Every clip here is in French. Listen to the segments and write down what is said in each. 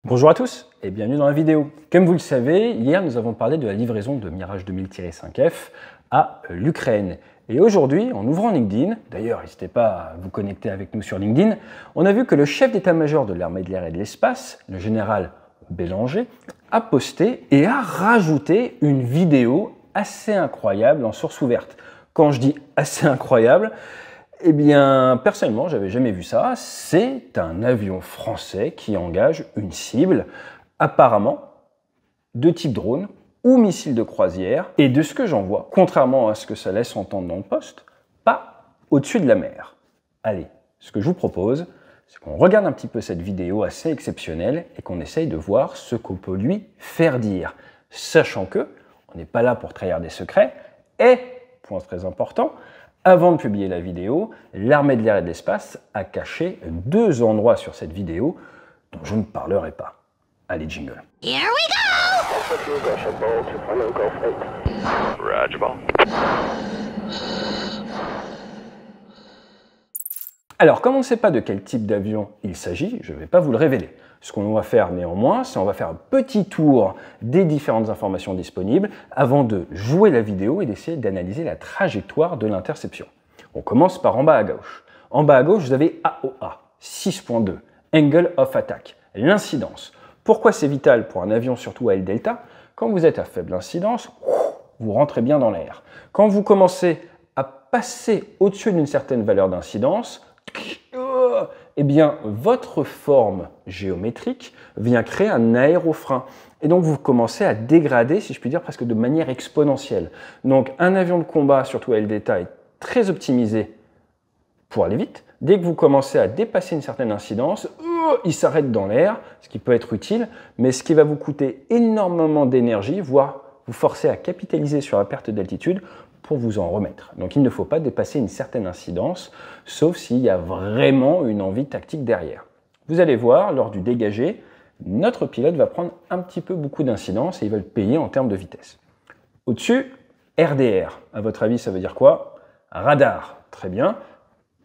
Bonjour à tous et bienvenue dans la vidéo. Comme vous le savez, hier nous avons parlé de la livraison de Mirage 2000-5F à l'Ukraine. Et aujourd'hui, en ouvrant LinkedIn, d'ailleurs n'hésitez pas à vous connecter avec nous sur LinkedIn, on a vu que le chef d'état-major de l'armée de l'air et de l'espace, le général Bélanger, a posté et a rajouté une vidéo assez incroyable en source ouverte. Quand je dis assez incroyable, eh bien, personnellement, j'avais jamais vu ça. C'est un avion français qui engage une cible, apparemment, de type drone ou missile de croisière. Et de ce que j'en vois, contrairement à ce que ça laisse entendre dans le poste, pas au-dessus de la mer. Allez, ce que je vous propose, c'est qu'on regarde un petit peu cette vidéo assez exceptionnelle et qu'on essaye de voir ce qu'on peut lui faire dire. Sachant que, on n'est pas là pour trahir des secrets, et, point très important, avant de publier la vidéo, l'armée de l'air et de l'espace a caché deux endroits sur cette vidéo dont je ne parlerai pas. Allez, jingle. Here we go! Roger, ball. Alors, comme on ne sait pas de quel type d'avion il s'agit, je ne vais pas vous le révéler. Ce qu'on va faire néanmoins, c'est qu'on va faire un petit tour des différentes informations disponibles avant de jouer la vidéo et d'essayer d'analyser la trajectoire de l'interception. On commence par en bas à gauche. En bas à gauche, vous avez AOA, 6.2, Angle of Attack, l'incidence. Pourquoi c'est vital pour un avion, surtout à L-delta? Quand vous êtes à faible incidence, vous rentrez bien dans l'air. Quand vous commencez à passer au-dessus d'une certaine valeur d'incidence, eh bien, votre forme géométrique vient créer un aérofrein. Et donc, vous commencez à dégrader, si je puis dire, presque de manière exponentielle. Donc, un avion de combat, surtout à L-delta, est très optimisé pour aller vite. Dès que vous commencez à dépasser une certaine incidence, il s'arrête dans l'air, ce qui peut être utile, mais ce qui va vous coûter énormément d'énergie, voire vous forcer à capitaliser sur la perte d'altitude pour vous en remettre. Donc il ne faut pas dépasser une certaine incidence, sauf s'il y a vraiment une envie tactique derrière. Vous allez voir, lors du dégagé, notre pilote va prendre un petit peu beaucoup d'incidence et il va le payer en termes de vitesse. Au-dessus, RDR. À votre avis, ça veut dire quoi? Radar. Très bien.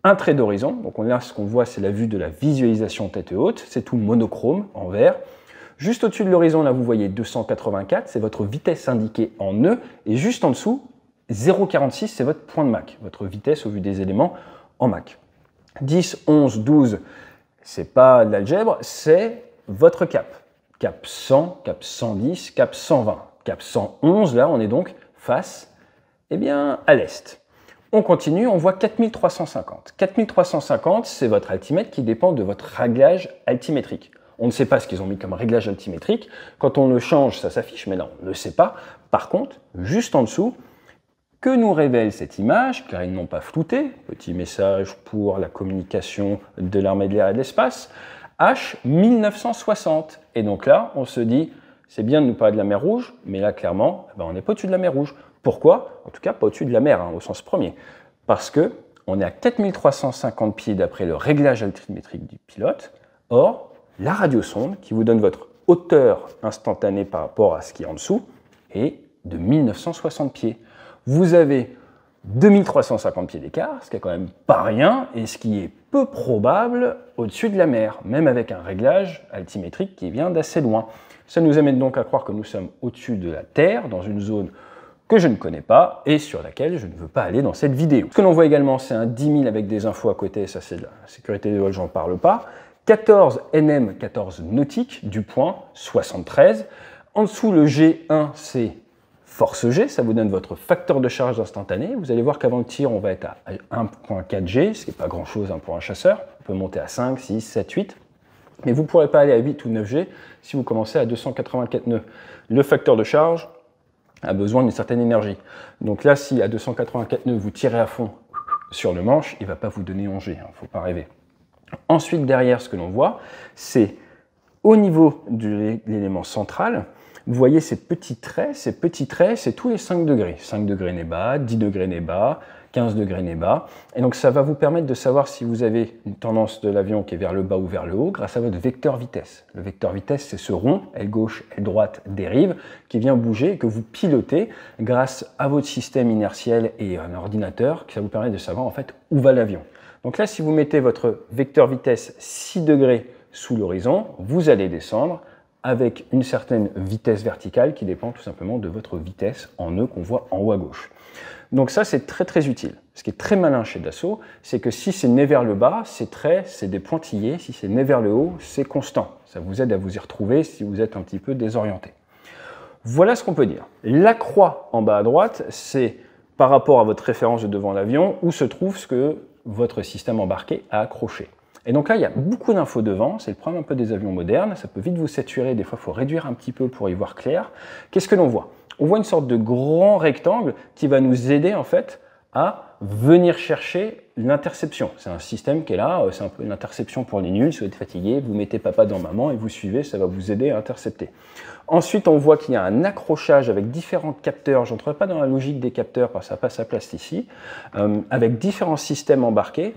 Un trait d'horizon. Donc là, ce qu'on voit, c'est la vue de la visualisation tête haute. C'est tout monochrome en vert. Juste au-dessus de l'horizon, là, vous voyez 284. C'est votre vitesse indiquée en nœud. Et juste en dessous, 0,46, c'est votre point de Mach, votre vitesse au vu des éléments en Mach. 10, 11, 12, c'est pas de l'algèbre, c'est votre cap. Cap 100, cap 110, cap 120. Cap 111, là, on est donc face à l'est. On continue, on voit 4350. 4350, c'est votre altimètre qui dépend de votre réglage altimétrique. On ne sait pas ce qu'ils ont mis comme réglage altimétrique. Quand on le change, ça s'affiche, mais là, on ne le sait pas. Par contre, juste en dessous, que nous révèle cette image, car ils n'ont pas flouté, petit message pour la communication de l'armée de l'air et de l'espace, H 1960. Et donc là, on se dit, c'est bien de nous parler de la mer Rouge, mais là, clairement, on n'est pas au-dessus de la mer Rouge. Pourquoi? En tout cas, pas au-dessus de la mer, au sens premier. Parce qu'on est à 4350 pieds d'après le réglage altimétrique du pilote. Or, la radiosonde, qui vous donne votre hauteur instantanée par rapport à ce qui est en dessous, est de 1960 pieds. Vous avez 2350 pieds d'écart, ce qui est quand même pas rien, et ce qui est peu probable au-dessus de la mer, même avec un réglage altimétrique qui vient d'assez loin. Ça nous amène donc à croire que nous sommes au-dessus de la Terre, dans une zone que je ne connais pas et sur laquelle je ne veux pas aller dans cette vidéo. Ce que l'on voit également, c'est un 10 000 avec des infos à côté, ça c'est de la sécurité des vols, j'en parle pas. 14 NM, 14 nautique, du point 73. En dessous, le G1, c'est force G, ça vous donne votre facteur de charge instantané. Vous allez voir qu'avant le tir, on va être à 1.4 G, ce qui n'est pas grand-chose pour un chasseur. On peut monter à 5, 6, 7, 8. Mais vous ne pourrez pas aller à 8 ou 9 G si vous commencez à 284 nœuds. Le facteur de charge a besoin d'une certaine énergie. Donc là, si à 284 nœuds, vous tirez à fond sur le manche, il ne va pas vous donner 11 G, il ne faut pas rêver. Ensuite, derrière, ce que l'on voit, c'est au niveau de l'élément central, vous voyez ces petits traits, c'est tous les 5 degrés. 5 degrés nez bas, 10 degrés nez bas, 15 degrés nez bas. Et donc ça va vous permettre de savoir si vous avez une tendance de l'avion qui est vers le bas ou vers le haut grâce à votre vecteur vitesse. Le vecteur vitesse, c'est ce rond, aile gauche, aile droite, dérive, qui vient bouger et que vous pilotez grâce à votre système inertiel et un ordinateur qui va vous permettre de savoir en fait où va l'avion. Donc là, si vous mettez votre vecteur vitesse 6 degrés sous l'horizon, vous allez descendre avec une certaine vitesse verticale qui dépend tout simplement de votre vitesse en nœud qu'on voit en haut à gauche. Donc ça, c'est très très utile. Ce qui est très malin chez Dassault, c'est que si c'est né vers le bas, ces traits, c'est des pointillés. Si c'est né vers le haut, c'est constant. Ça vous aide à vous y retrouver si vous êtes un petit peu désorienté. Voilà ce qu'on peut dire. La croix en bas à droite, c'est par rapport à votre référence de devant l'avion, où se trouve ce que votre système embarqué a accroché. Et donc là, il y a beaucoup d'infos devant, c'est le problème un peu des avions modernes, ça peut vite vous saturer, des fois il faut réduire un petit peu pour y voir clair. Qu'est-ce que l'on voit? On voit une sorte de grand rectangle qui va nous aider en fait à venir chercher l'interception. C'est un système qui est là, c'est un peu une interception pour les nuls, si vous êtes fatigué, vous mettez papa dans maman et vous suivez, ça va vous aider à intercepter. Ensuite, on voit qu'il y a un accrochage avec différents capteurs, je n'entrerai pas dans la logique des capteurs parce que ça n'a pas sa place ici, avec différents systèmes embarqués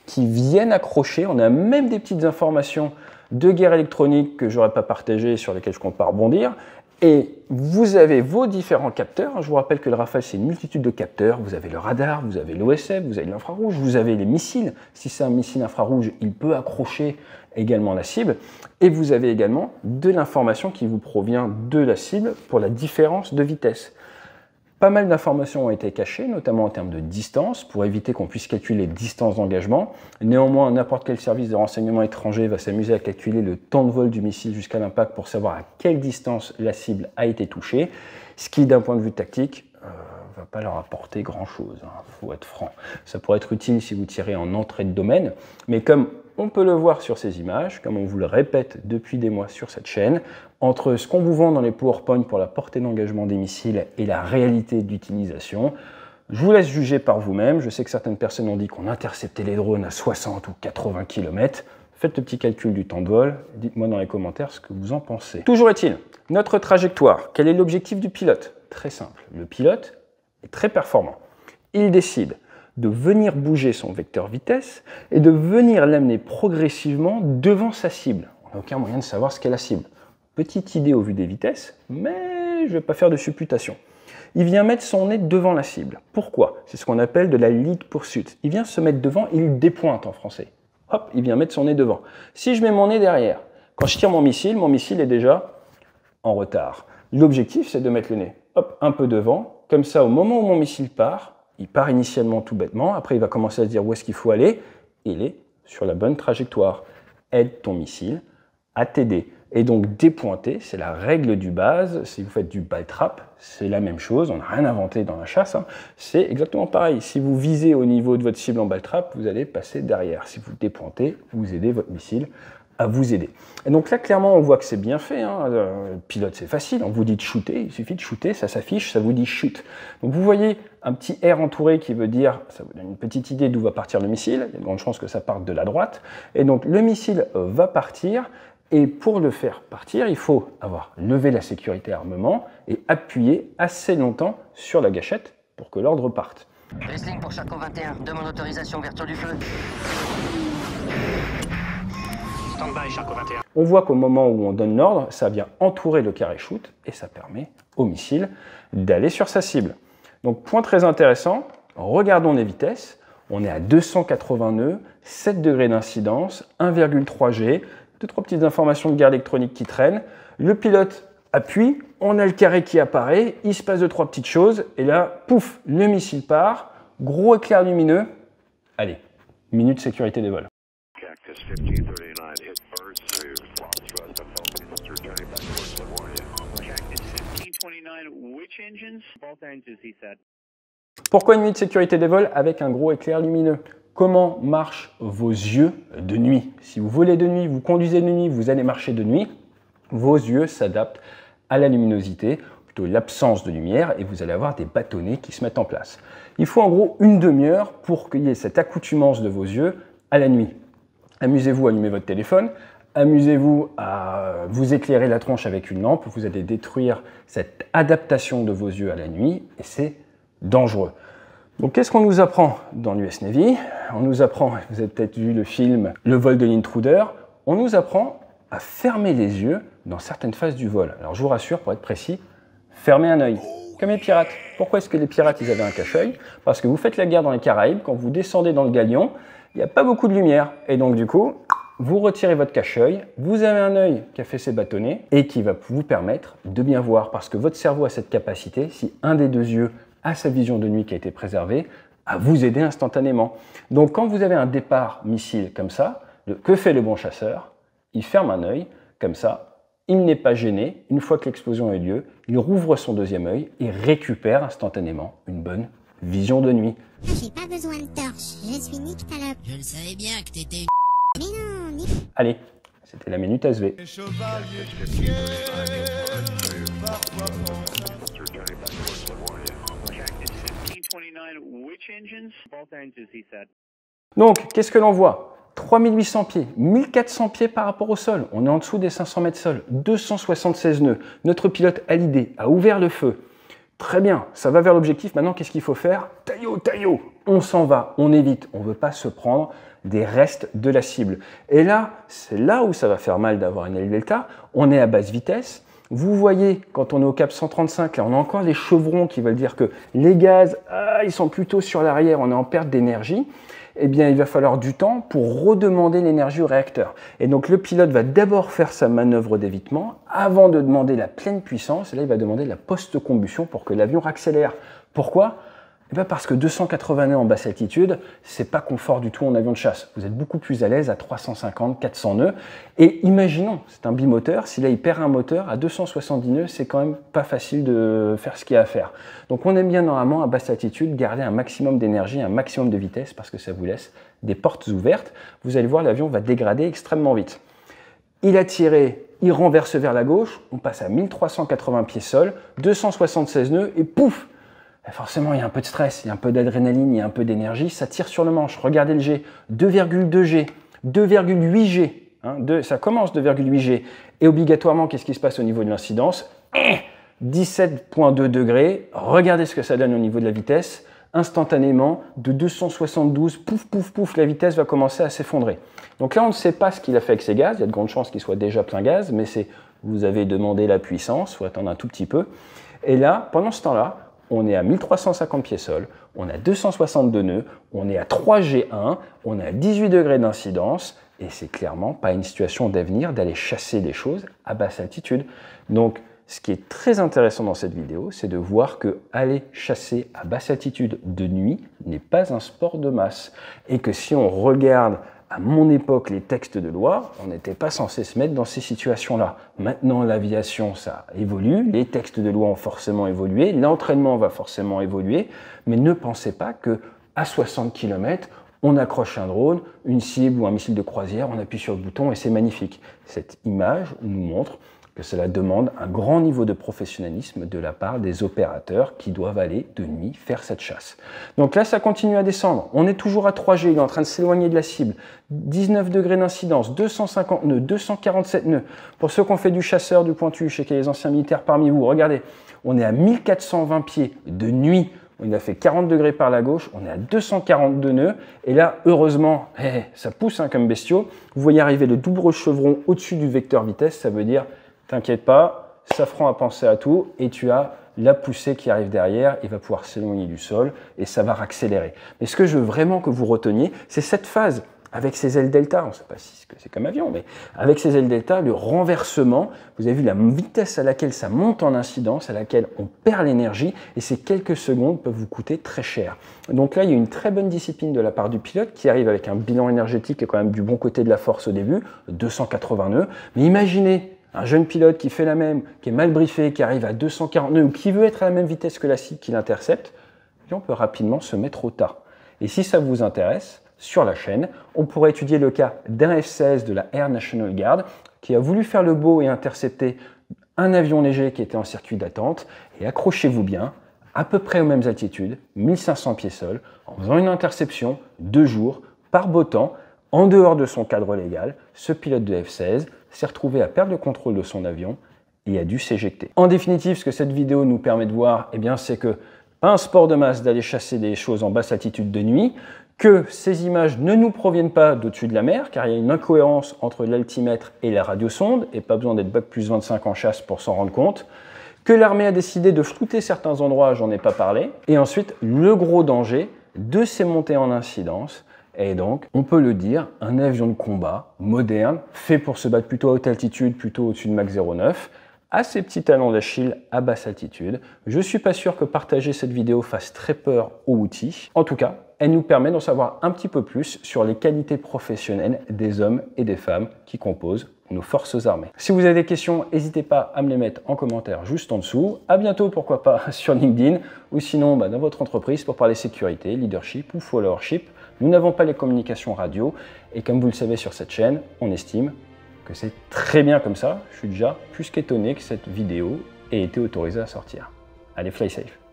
qui viennent accrocher. On a même des petites informations de guerre électronique que je n'aurais pas partagées, sur lesquelles je compte pas rebondir. Et vous avez vos différents capteurs. Je vous rappelle que le Rafale, c'est une multitude de capteurs. Vous avez le radar, vous avez l'OSF, vous avez l'infrarouge, vous avez les missiles. Si c'est un missile infrarouge, il peut accrocher également la cible. Et vous avez également de l'information qui vous provient de la cible pour la différence de vitesse. Pas mal d'informations ont été cachées, notamment en termes de distance, pour éviter qu'on puisse calculer les distances d'engagement. Néanmoins, n'importe quel service de renseignement étranger va s'amuser à calculer le temps de vol du missile jusqu'à l'impact pour savoir à quelle distance la cible a été touchée, ce qui, d'un point de vue tactique, ne va pas leur apporter grand-chose, faut être franc. Ça pourrait être utile si vous tirez en entrée de domaine, mais comme on peut le voir sur ces images, comme on vous le répète depuis des mois sur cette chaîne, entre ce qu'on vous vend dans les PowerPoint pour la portée d'engagement des missiles et la réalité d'utilisation, je vous laisse juger par vous-même. Je sais que certaines personnes ont dit qu'on interceptait les drones à 60 ou 80 km. Faites le petit calcul du temps de vol, dites-moi dans les commentaires ce que vous en pensez. Toujours est-il, notre trajectoire, quel est l'objectif du pilote? Très simple, le pilote est très performant. Il décide de venir bouger son vecteur vitesse et de venir l'amener progressivement devant sa cible. On n'a aucun moyen de savoir ce qu'est la cible. Petite idée au vu des vitesses, mais je ne vais pas faire de supputation. Il vient mettre son nez devant la cible. Pourquoi? C'est ce qu'on appelle de la lead pursuit. Il vient se mettre devant, il dépointe en français. Hop, il vient mettre son nez devant. Si je mets mon nez derrière, quand je tire mon missile est déjà en retard. L'objectif, c'est de mettre le nez hop, un peu devant. Comme ça, au moment où mon missile part, il part initialement tout bêtement. Après, il va commencer à se dire où est-ce qu'il faut aller. Il est sur la bonne trajectoire. Aide ton missile à t'aider. Et donc dépointer, c'est la règle du base. Si vous faites du ball trap, c'est la même chose. On n'a rien inventé dans la chasse. C'est exactement pareil. Si vous visez au niveau de votre cible en ball trap, vous allez passer derrière. Si vous dépointez, vous aidez votre missile à vous aider. Et donc là, clairement, on voit que c'est bien fait. Le pilote, c'est facile. On vous dit de shooter. Il suffit de shooter, ça s'affiche, ça vous dit shoot. Donc vous voyez un petit R entouré qui veut dire, ça vous donne une petite idée d'où va partir le missile. Il y a de grandes chances que ça parte de la droite. Et donc le missile va partir. Et pour le faire partir, il faut avoir levé la sécurité armement et appuyer assez longtemps sur la gâchette pour que l'ordre parte. Wrestling pour Charcot 21, demande autorisation, ouverture du feu. Stand-by, Charcot 21. On voit qu'au moment où on donne l'ordre, ça vient entourer le carré shoot et ça permet au missile d'aller sur sa cible. Donc point très intéressant, regardons les vitesses. On est à 280 nœuds, 7 degrés d'incidence, 1,3 G. 2-3 petites informations de guerre électronique qui traînent. Le pilote appuie, on a le carré qui apparaît, il se passe 2-3 petites choses, et là, pouf, le missile part, gros éclair lumineux. Allez, minute sécurité des vols. Pourquoi une minute sécurité des vols avec un gros éclair lumineux? Comment marchent vos yeux de nuit? Si vous volez de nuit, vous conduisez de nuit, vous allez marcher de nuit, vos yeux s'adaptent à la luminosité, plutôt l'absence de lumière, et vous allez avoir des bâtonnets qui se mettent en place. Il faut en gros une demi-heure pour qu'il y ait cette accoutumance de vos yeux à la nuit. Amusez-vous à allumer votre téléphone, amusez-vous à vous éclairer la tronche avec une lampe, vous allez détruire cette adaptation de vos yeux à la nuit, et c'est dangereux. Donc qu'est-ce qu'on nous apprend dans l'US Navy? On nous apprend, vous avez peut-être vu le film Le vol de l'intruder, on nous apprend à fermer les yeux dans certaines phases du vol. Alors je vous rassure, pour être précis, fermez un œil, comme les pirates. Pourquoi est-ce que les pirates ils avaient un cache-œil? Parce que vous faites la guerre dans les Caraïbes, quand vous descendez dans le galion, il n'y a pas beaucoup de lumière. Et donc du coup, Vous retirez votre cache-œil, vous avez un œil qui a fait ses bâtonnets et qui va vous permettre de bien voir parce que votre cerveau a cette capacité, si un des deux yeux a sa vision de nuit qui a été préservée, à vous aider instantanément. Donc quand vous avez un départ missile comme ça, que fait le bon chasseur? Il ferme un œil, comme ça, il n'est pas gêné. Une fois que l'explosion a eu lieu, il rouvre son deuxième œil et récupère instantanément une bonne vision de nuit. J'ai pas besoin de torche, je suis Nick Talop. Je le savais bien que t'étais une... Mais non, Nick. Allez, c'était la Minute SV. Donc, qu'est-ce que l'on voit? 3800 pieds, 1400 pieds par rapport au sol. On est en dessous des 500 mètres sol, 276 nœuds. Notre pilote Hallyday a ouvert le feu. Très bien, ça va vers l'objectif. Maintenant, qu'est-ce qu'il faut faire? Taillot, taillot. On s'en va, on évite. On ne veut pas se prendre des restes de la cible. Et là, c'est là où ça va faire mal d'avoir une aile delta. On est à basse vitesse. Vous voyez, quand on est au cap 135, là, on a encore les chevrons qui veulent dire que les gaz, ils sont plutôt sur l'arrière, on est en perte d'énergie. Eh bien, il va falloir du temps pour redemander l'énergie au réacteur. Et donc, le pilote va d'abord faire sa manœuvre d'évitement avant de demander la pleine puissance. Et là, il va demander la post-combustion pour que l'avion accélère. Pourquoi? Eh bien parce que 280 nœuds en basse altitude, c'est pas confort du tout en avion de chasse. Vous êtes beaucoup plus à l'aise à 350, 400 nœuds. Et imaginons, c'est un bimoteur, si là il perd un moteur à 270 nœuds, c'est quand même pas facile de faire ce qu'il y a à faire. Donc on aime bien normalement à basse altitude garder un maximum d'énergie, un maximum de vitesse parce que ça vous laisse des portes ouvertes. Vous allez voir, l'avion va dégrader extrêmement vite. Il a tiré, il renverse vers la gauche, on passe à 1380 pieds sol, 276 nœuds et pouf! Forcément, il y a un peu de stress, il y a un peu d'adrénaline, il y a un peu d'énergie, ça tire sur le manche. Regardez le G, 2,2 G, 2,8 G, ça commence 2,8 G. Et obligatoirement, qu'est-ce qui se passe au niveau de l'incidence? 17,2 degrés, regardez ce que ça donne au niveau de la vitesse. Instantanément, de 272, pouf, pouf, pouf, la vitesse va commencer à s'effondrer. Donc là, on ne sait pas ce qu'il a fait avec ses gaz, il y a de grandes chances qu'il soit déjà plein gaz, mais c'est, vous avez demandé la puissance, il faut attendre un tout petit peu. Et là, pendant ce temps-là, on est à 1350 pieds sol, on a 262 nœuds, on est à 3G1, on est à 18 degrés d'incidence, et c'est clairement pas une situation d'avenir d'aller chasser des choses à basse altitude. Donc, ce qui est très intéressant dans cette vidéo, c'est de voir que aller chasser à basse altitude de nuit n'est pas un sport de masse, et que si on regarde à mon époque, les textes de loi, on n'était pas censé se mettre dans ces situations-là. Maintenant, l'aviation, ça évolue, les textes de loi ont forcément évolué, l'entraînement va forcément évoluer, mais ne pensez pas que à 60 km, on accroche un drone, une cible ou un missile de croisière, on appuie sur le bouton et c'est magnifique. Cette image nous montre que cela demande un grand niveau de professionnalisme de la part des opérateurs qui doivent aller de nuit faire cette chasse. Donc là, ça continue à descendre. On est toujours à 3G, il est en train de s'éloigner de la cible. 19 degrés d'incidence, 250 nœuds, 247 nœuds. Pour ceux qui ont fait du chasseur, du pointu, je sais qu'il y a les anciens militaires parmi vous, regardez, on est à 1420 pieds de nuit. Il a fait 40 degrés par la gauche, on est à 242 nœuds, et là, heureusement, ça pousse comme bestiaux. Vous voyez arriver le double chevron au-dessus du vecteur vitesse, ça veut dire, t'inquiète pas, Safran a pensé à tout, et tu as la poussée qui arrive derrière, il va pouvoir s'éloigner du sol, et ça va accélérer. Mais ce que je veux vraiment que vous reteniez, c'est cette phase, avec ces ailes delta, on ne sait pas si c'est comme avion, mais avec ces ailes delta, le renversement, vous avez vu la vitesse à laquelle ça monte en incidence, à laquelle on perd l'énergie, et ces quelques secondes peuvent vous coûter très cher. Donc là, il y a une très bonne discipline de la part du pilote, qui arrive avec un bilan énergétique quand même du bon côté de la force au début, 280 nœuds, mais imaginez un jeune pilote qui fait la même, qui est mal briefé, qui arrive à 240 nœuds, ou qui veut être à la même vitesse que la cible qui l'intercepte, on peut rapidement se mettre au tas. Et si ça vous intéresse, sur la chaîne, on pourrait étudier le cas d'un F-16 de la Air National Guard qui a voulu faire le beau et intercepter un avion léger qui était en circuit d'attente. Et accrochez-vous bien, à peu près aux mêmes altitudes, 1500 pieds sol, en faisant une interception 2 jours, par beau temps, en dehors de son cadre légal, ce pilote de F-16 s'est retrouvé à perdre le contrôle de son avion et a dû s'éjecter. En définitive, ce que cette vidéo nous permet de voir, eh bien, c'est que pas un sport de masse d'aller chasser des choses en basse altitude de nuit, que ces images ne nous proviennent pas d'au-dessus de la mer, car il y a une incohérence entre l'altimètre et la radiosonde, et pas besoin d'être bac plus 25 en chasse pour s'en rendre compte, que l'armée a décidé de flouter certains endroits, j'en ai pas parlé, et ensuite le gros danger de ces montées en incidence, Et donc, on peut le dire, un avion de combat moderne, fait pour se battre plutôt à haute altitude, plutôt au-dessus de Mach 09, a ses petits talons d'Achille à basse altitude. Je suis pas sûr que partager cette vidéo fasse très peur aux outils. En tout cas, elle nous permet d'en savoir un petit peu plus sur les qualités professionnelles des hommes et des femmes qui composent nos forces armées. Si vous avez des questions, n'hésitez pas à me les mettre en commentaire juste en dessous. À bientôt, pourquoi pas, sur LinkedIn ou sinon dans votre entreprise pour parler sécurité, leadership ou followership. Nous n'avons pas les communications radio et comme vous le savez sur cette chaîne, on estime que c'est très bien comme ça. Je suis déjà plus qu'étonné que cette vidéo ait été autorisée à sortir. Allez, fly safe!